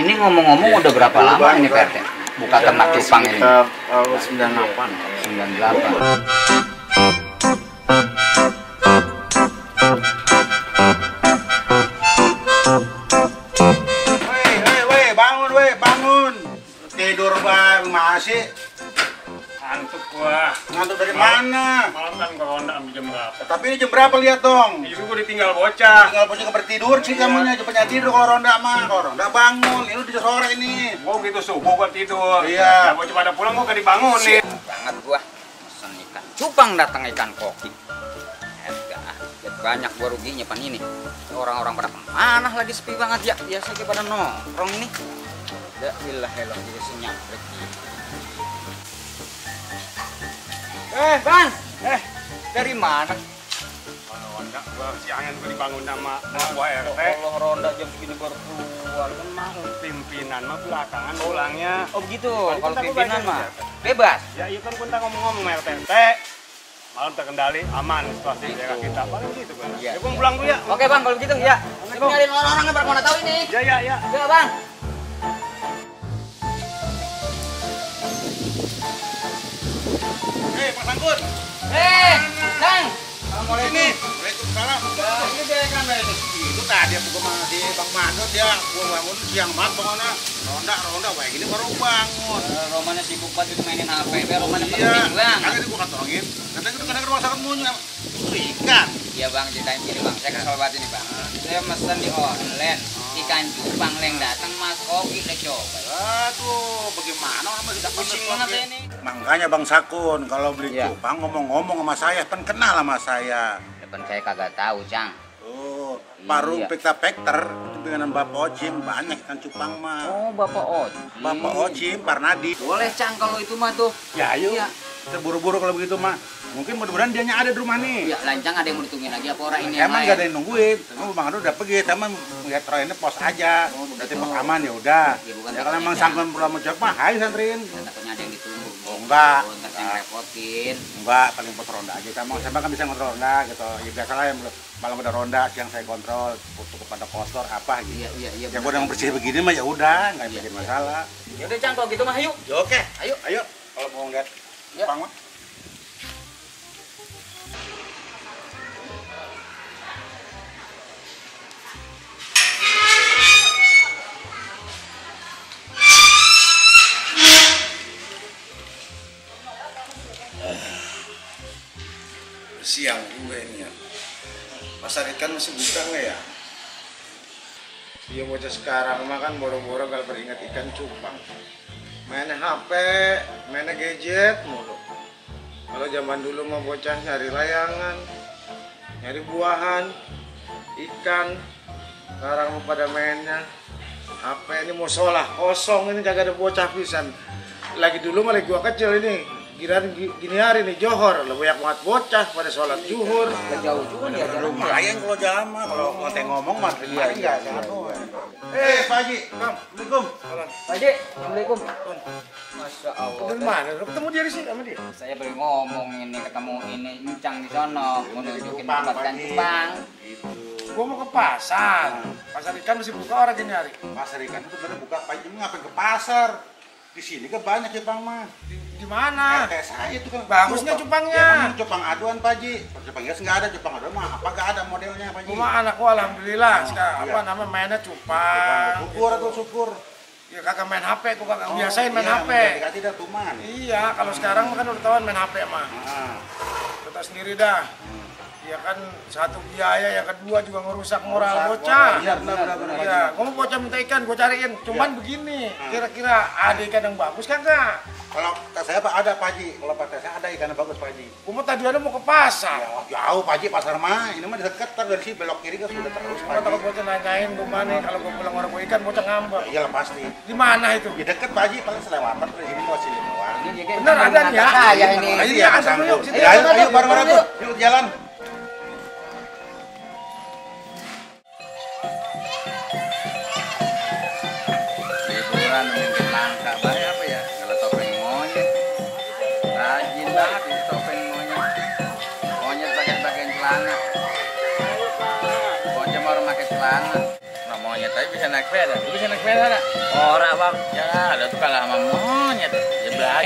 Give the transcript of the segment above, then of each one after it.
Ini ngomong-ngomong udah berapa lama ini Pak RT? Buka ternak cupang ini? Tahun 98. 98. Bangun. Tidur bang, masih. Ngantuk gua. Ngantuk dari mana? Malam kan ke ronda ambil jam berapa? Tapi ini jam berapa lihat dong? Itu gua ditinggal bocah. Tinggal bocah bertidur sih kamunya, cepatnya tidur kalau ronda mah. Kalau ronda bangun, ini udah sore ini. Gua gitu subuh gua tidur. Iya. Ya, bocah pada pulang gua gak dibangunin. Banget gua pesen ikan cupang datang ikan koki. Banyak gua ruginya pan ini. Orang-orang pada kemana lagi sepi banget ya. Biasa kayak pada nongkrong ini. Ya ilah elah jadi senyap. Bang. Dari mana? Kalau ronda gua siangan gua dibangun sama gua RT. Allah ronda jam segini baru keluar. Emang pimpinan mah belakangan pulangnya. Oh begitu. Paling Kalau kita pimpinan gua mah baca bebas. Ya iya kan kita ngomong-ngomong RT. Malam terkendali, aman situasi daerah kita. Paling gitu kan. Iya, Ya gua iya. pulang dulu ya. Oke bang, kalau begitu ya. Kita nyariin orang-orang yang pada tahu ini. Ya. Ya bang. Pak Sangkut. Kang. Ini. Waalaikumsalam. Ini dia kan ini. Itu tadi aku masih Bang Manut ya. Gua bangun siang banget bangunnya. Ronda kayak gini baru bangun. Romannya sibuk banget itu mainin HP. Romannya Iya. penting bang. Kan itu gua katongin. Katanya itu kadang rumah sakit munyu. Itu ikan. Iya bang, ceritain gini bang. Saya kesel banget ini bang. Saya mesen di online. Ikan cupang leng datang mas koki deh coba. Aduh, bagaimana masih tak Pusing banget ya ini. Makanya Bang Sakun kalau beli Iya. cupang ngomong-ngomong sama saya, kan kenal sama saya. Depan saya kagak tahu cang. Oh, Parung Iya. Pekta-Pekter dengan Bapak Ocim banyak ikan cupang mah. Oh bapak Oji. Bapak Ocim, Parnadi. Boleh cang kalau itu mah tuh. Ya ayo. Iya. Terburu-buru kalau begitu mah. Mungkin mudah-mudahan dianya ada di rumah nih. Ya lancang ada yang mau ditungguin lagi apa orang ini? Emang gak ada yang nungguin. Kamu Bang Ado udah pergi, sama melihat ini pos aja. Berarti pos aman ya udah. Ya, bukan Ya kalau emang takutnya. Sangkun perlu mau jawab mah, hai santrin. Takutnya ada yang ditunggu. Oh, enggak. Oh, ntar yang repotin. Enggak, paling pot ronda aja. Sama kan bisa ngontrol ronda gitu. Ya biasalah yang malam ada ronda, siang saya kontrol, untuk kepada kotor apa gitu. Iya. Ya gua udah bersih begini mah ya udah, nggak bikin masalah. Ya udah cang kalau gitu mah yuk. Ya oke, Ayo. kalau mau ngeliat Ya. Jepang mah. Siang gue ini ya. Pasar ikan masih buka nggak ya? Iya bocah sekarang mah kan boro-boro kalau beringat ikan cupang. Mainnya HP, mainnya gadget mulu. Kalau zaman dulu mah bocah nyari layangan, nyari buahan, ikan. Sekarang mah pada mainnya HP ini mau sholah kosong ini kagak ada bocah pisan. Lagi dulu mah lagi gua kecil ini. Gini hari nih johor, lebih banyak banget bocah pada sholat zuhur. Jauh juga ya jalan. Lumayan kalau jalan mah, kalau ngeteng ngomong mah iya. Pak Haji, Assalamualaikum. Pak Haji, Assalamualaikum. Masya Allah. Dari mana? Lu ketemu dia di sini sama dia? Saya baru ngomong ini ketemu ini Encang di sono mau nunjukin Cupang, tempat ikan Pak Haji. cupang. Gua mau ke pasar. Pasar ikan masih buka orang ini hari. Pasar ikan itu bener buka, Pak Haji ngapain ke pasar? Di sini kan banyak cupang mah. Di mana? Kayak saya itu kan Bagusnya cupangnya. Ya, memang cupang aduan Pak Haji. Cupang gas nggak ada, cupang aduan mah apa nggak ada modelnya Pak Haji. Cuma anakku alhamdulillah sekarang iya. apa namanya mainnya cupang. Syukur atau syukur. Ya kagak main HP, aku kagak biasain main iya, HP. Dikasih dah tuman. Iya, kalau sekarang kan udah tahuan main HP mah. Nah, Kita sendiri dah. Ya kan satu biaya, yang kedua juga ngerusak moral Rusak bocah. moral. Iya, benar. Iya, kamu bocah minta ikan, gue cariin. Cuman begini, kira-kira ada ikan yang bagus kagak? kalau kata saya Pak ada Pak Haji. Kalau kata saya ada ikan yang bagus Pak Haji. Gue mau tadi ada mau ke pasar. Ya, jauh Pak Haji pasar mah. Ini mah dekat tar dari sini belok kiri kan sudah terus Pak Kalau takut Haji. bocah nanyain gimana kalau gue pulang orang gue ikan, bocah ngambek. Iya pasti. Di mana itu? Ya deket Pak Haji paling selewatan dari sini mau sini doang. Ini dia kayak Bener, ada teman ya? saya ini. Ayo, Iya, antar sanggup. yuk, situ. Ya, ayo Ayo, bareng-bareng yuk. tuh. Yuk jalan. Liburan mungkin langka banget apa ya? Kalau topeng monyet. Rajin banget ini topeng monyet. Monyet pakai celana. Bocah mau pakai celana. Nah monyet tapi bisa naik sepeda. Lu bisa naik sepeda nggak?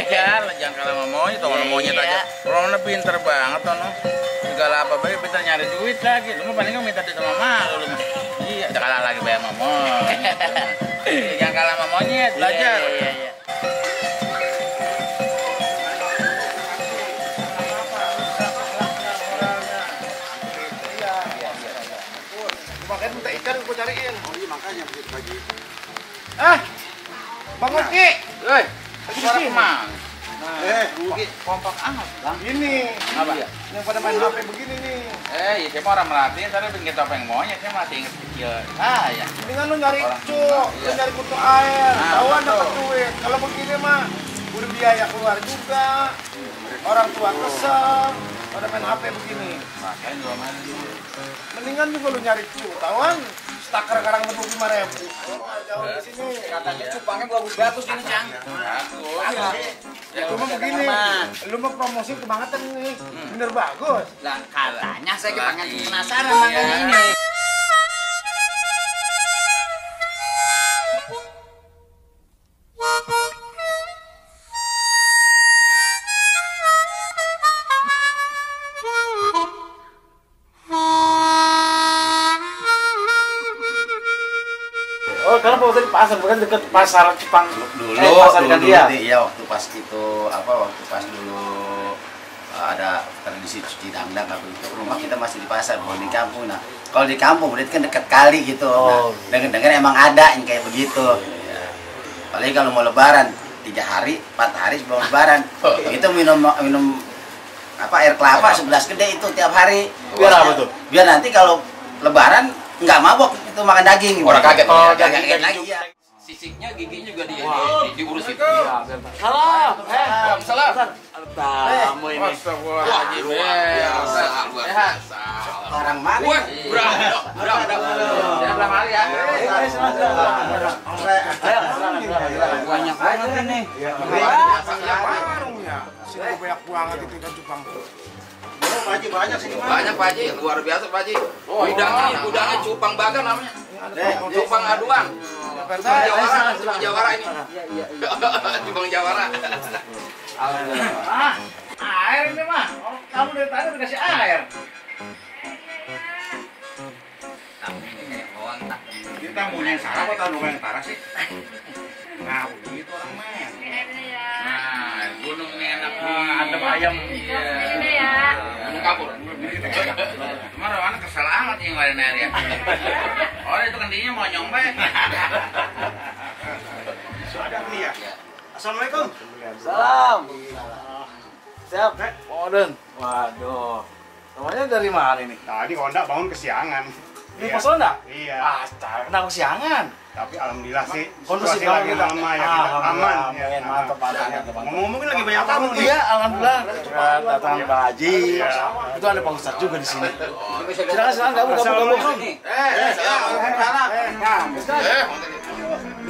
belajar, jangan kalah sama monyet, tono monyet aja. Orang pinter banget tono. Segala apa baik pinter nyari duit lagi. Lu mah paling nggak minta duit sama malu lu mah. Iya, udah kalah lagi bayar sama monyet. Jangan kalah sama monyet, belajar. Iya. Makanya minta ikan gue cariin. Oh iya makanya begitu pagi. Bang Uki. Woi, suara kemana? Uki. Kompak amat, Bang. Ini. Apa? Yang pada main HP begini nih. Iya, saya mau orang merhatiin, tadi bikin topeng monyet, saya masih inget kecil. Ya. Mendingan lu nyari Orang- cuk, lu Iya. nyari kutu air. Nah, Tahuan betul. dapat duit. Kalau begini mah udah biaya keluar juga. Orang tua kesel. Pada main HP begini. Makanya gua main dulu. Mendingan juga lu nyari cuk. Tahuan staker karang 25.000. Jauh di sini. Katanya cupangnya bagus-bagus ini, Cang. Bagus. Ya, Lu mah begini. Lu mah promosi kebangetan nih. Bener bagus. Lah, katanya saya kepengen Lagi. penasaran Iya. makanya ini. Oh, karena waktu di pasar bukan dekat pasar Jepang. Dulu, Pasar dulu, Gandia. iya waktu pas itu waktu pas dulu ada tradisi cuci dandang apa itu rumah kita masih di pasar bukan di kampung. Nah kalau di kampung berarti kan dekat kali gitu. Oh. Nah dengar emang ada yang kayak begitu. Ya. Apalagi kalau mau lebaran 3 hari 4 hari sebelum lebaran itu minum air kelapa 11 gede itu tiap hari. Biar apa tuh? Biar nanti kalau lebaran nggak mabok itu makan daging. Orang kaget. Oh, Nggak daging kaget lagi ya. Sisiknya, giginya juga diurus itu. Iya, salam. Salam. Tamu ini. Astagfirullahaladzim. Luar biasa. Orang mana? Wah, berapa? Ya, berapa kali ya? Banyak banget ini. Warungnya. Sini banyak banget itu ikan cupang. Oh, Pak Haji banyak sini Pak. Banyak Pak Haji, luar biasa Pak Haji. Udangnya cupang bakar namanya. Cupang aduan. Cupang Jawara ini. Cupang Jawara. Air ini mah. Kamu dari tadi udah kasih air. Kita mau yang salah atau yang parah sih? Nah, begitu orang main. Nah, gunung ini enak adem ayam. Iya. Gunung kapur. Cuma Rawana kesel amat yang lain air ya. Oh, itu kendinya mau nyombe. Ada nih ya. Assalamualaikum. Salam. Siap, Moden. Waduh. Namanya dari mana ini? Tadi Honda bangun kesiangan. Ini pos Honda? Iya. Kenapa kesiangan? Tapi alhamdulillah sih Kondusif situasi lagi kita. lama ya, kita aman. Ya, Mantap. Ngomongin lagi banyak tamu nih. Iya, alhamdulillah. Datang Pak Haji. Iya. Itu ada Pak Ustadz juga di sini. Silakan gabung.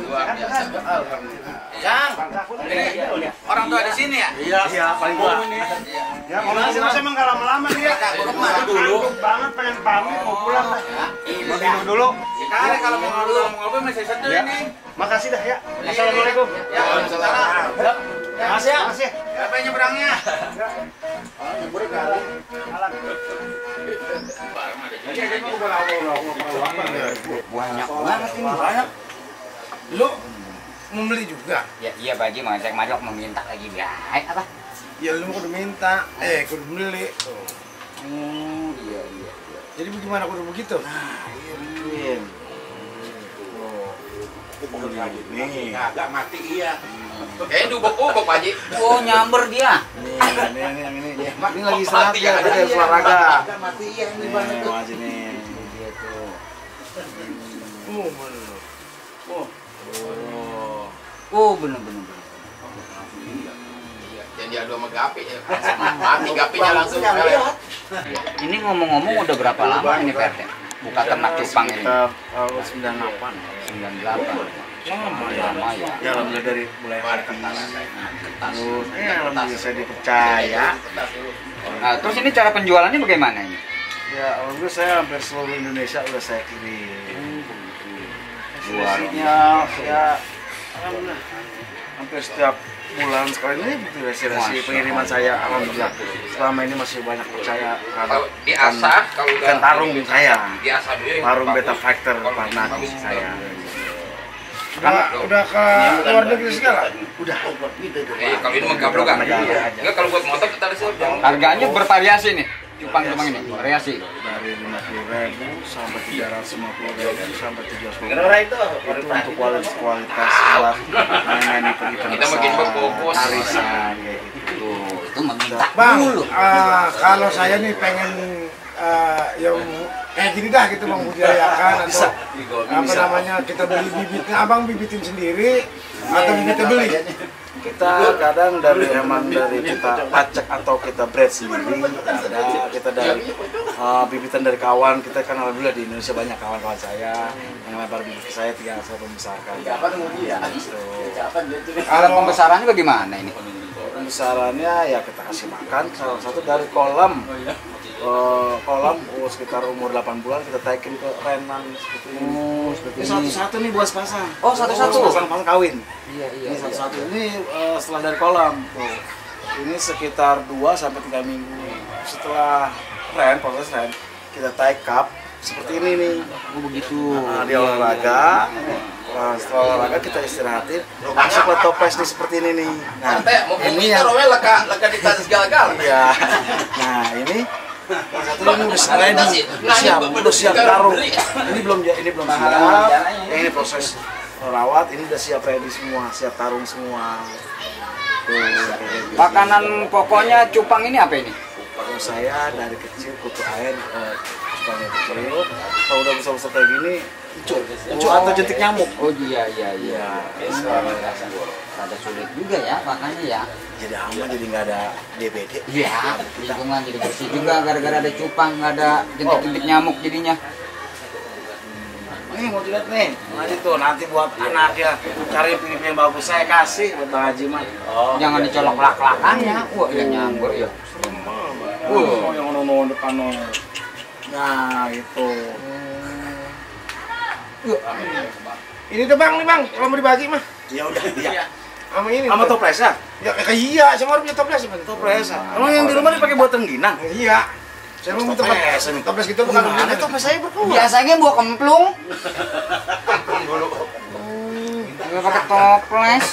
Luar biasa. Yang ini orang tua di sini ya? Iya, paling tua. Ya, ngomong-ngomong saya emang gak lama-lama nih ya. Dulu banget pengen pamit mau pulang lah. Mau minum dulu. Sekarang kalau mau ngobrol masih satu ini. Makasih dah ya. Assalamualaikum. Ya, waalaikumsalam. Makasih ya. Makasih. Siapa yang nyebrangnya? Banyak banget ini, banyak. Lu membeli juga? Ya iya Pak Haji, masuk meminta lagi baik apa? Ya lu kudu minta. Kudu beli. Iya. Jadi bagaimana kudu begitu? Nih, agak mati iya. Kayaknya diubek-ubek Pak Haji. Oh, nyamber dia. Ini lagi istirahat ya, tadi harus olahraga. Agak mati iya ini banget tuh. Mas ini. Oh, bener. Yang diadu sama Gapi ya. Mati Gapinya langsung. Ini ngomong-ngomong udah berapa lama ini Pak RT? Buka ternak cupang ini? Tahun 98. 98. Lama ya. Ya alhamdulillah dari mulai hati. Terus alhamdulillah saya dipercaya. Nah, terus ini cara penjualannya bagaimana ini? Ya alhamdulillah saya hampir seluruh Indonesia udah saya kirim. Luarnya saya Alhamdulillah. Hampir setiap bulan sekali ini resi pengiriman saya, alhamdulillah. Selama ini masih banyak percaya Kalau diasah, kalau ikan tarung saya, diasah dulu. tarung beta factor pernah saya. Udah ke luar negeri segala? Udah. Kalau ini mah gablok kan. Enggak, kalau buat motor kita harus jangan. Harganya bervariasi nih. Cupang ini, variasi. Dari 50.000 sampai 350.000 sampai 700.000. Itu untuk kualitas buat main-main ikan Kita makin berfokus. arisan kayak gitu. Itu meminta Bang, dulu. kalau saya nih pengen yang kayak gini dah gitu Bang, budidayakan atau apa namanya, kita beli bibitnya, Abang bibitin sendiri atau bibitnya beli? Kita kadang dari emang dari kita pacak atau kita breed sendiri, ada kita dari bibitan dari kawan. Kita kan alhamdulillah di Indonesia banyak kawan-kawan saya yang lebar bibit ke saya, tinggal saya pembesarkan gitu. Kalau pembesarannya bagaimana ini? Pembesarannya ya kita kasih makan salah satu dari kolam sekitar umur 8 bulan kita taikin ke renan seperti ini. Ini satu-satu nih buat pasang. Oh, satu-satu. Pasang kawin. Iya. Ini satu-satu. Ini setelah dari kolam. Tuh. Ini sekitar 2 sampai 3 minggu. Setelah proses ren, kita tie cup seperti ini nih. Oh, begitu. Nah, dia olahraga. Setelah olahraga kita istirahatin, masuk ke toples nih seperti ini nih. Nah, ini yang leka dikasih segala-gala. iya. Nah, ini satu ini udah ready, udah siap taruh. Ini belum siap. Ini proses rawat, ini udah siap ready semua, siap tarung semua. Tuh, Makanan pokoknya cupang ini apa ini? kalau saya dari kecil kutu air, supaya kecil. Kalau udah besar-besar kayak gini, encu atau jentik nyamuk. Oh iya. Ada sulit juga ya, makanya ya. Jadi aman, jadi nggak ada DBD. Iya, lingkungan jadi bersih juga gara-gara ada cupang, nggak ada jentik-jentik nyamuk jadinya. Nih mau dilihat nih, nanti buat anak ya, cari pilih yang bagus saya kasih buat Bang Haji mah. Jangan dicolok lak-lakannya. Wah, udah nyambur ya. Yang nonton depan nong. Nah itu. Ini tuh Bang, nih Bang, kalau mau dibagi mah. Ya udah, iya. Sama ini. Sama toples ya? Ya iya, saya mau punya toples Bang. Toples. Emang yang di rumah dipakai buat rengginang? Iya. Saya mau toples gitu bukan Gimana toples saya berkeluar? Biasanya buah kemplung. Nggak pakai toples.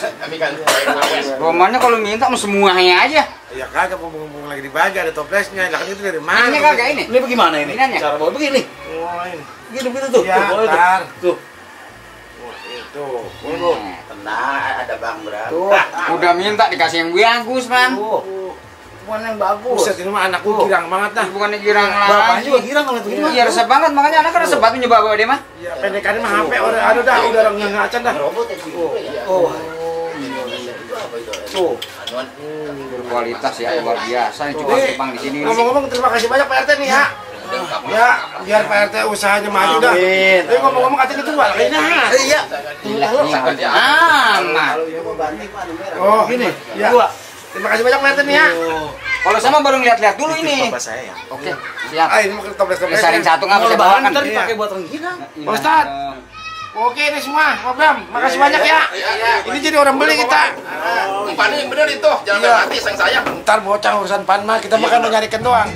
Romannya kalau minta mau semuanya aja. Ya kagak, mumpung lagi dibagi ada toplesnya. Lah kan itu dari mana? Ini kagak ini. Ini bagaimana ini? Iniannya? Cara bawa begini. Oh, ini. Begini tuh. Ya, Tuh, ntar. tuh. Itu. Tenang, ada Bang Bram. Tuh, udah minta dikasih yang bagus, Bang. Bukan yang bagus. Buset, ini mah anakku girang banget dah. Bukannya girang Bapaknya lagi. juga girang kalau itu gimana? Iya, resep banget, makanya anak kan resep banget nyoba dia mah. Ya, pendekannya mah HP udah orang yang ngacan dah. Oh. Tuh. Berkualitas ya, luar biasa nih cupang di sini. Ngomong-ngomong, terima kasih banyak Pak RT nih ya. Ya, biar Pak RT usahanya maju dah. Amin. Tapi ngomong-ngomong katanya dijual kayaknya. Iya. Aman. Oh, gini. Ya. Terima kasih banyak Pak RT nih ya. Kalau sama baru ngeliat-lihat dulu ini. Bapak saya ya. Oke, siap. Ah, ini mau toples-toples. Saling satu nggak Mau bisa lebaran bawakan. ntar dipakai buat rengginang. Pak Ustad. Oke ini semua, Pak Bram. Makasih banyak ya. Ini jadi orang beli kita. Umpannya yang bener itu, jangan mati sayang. Ntar bocah urusan pan mah, kita makan mau nyarikan doang.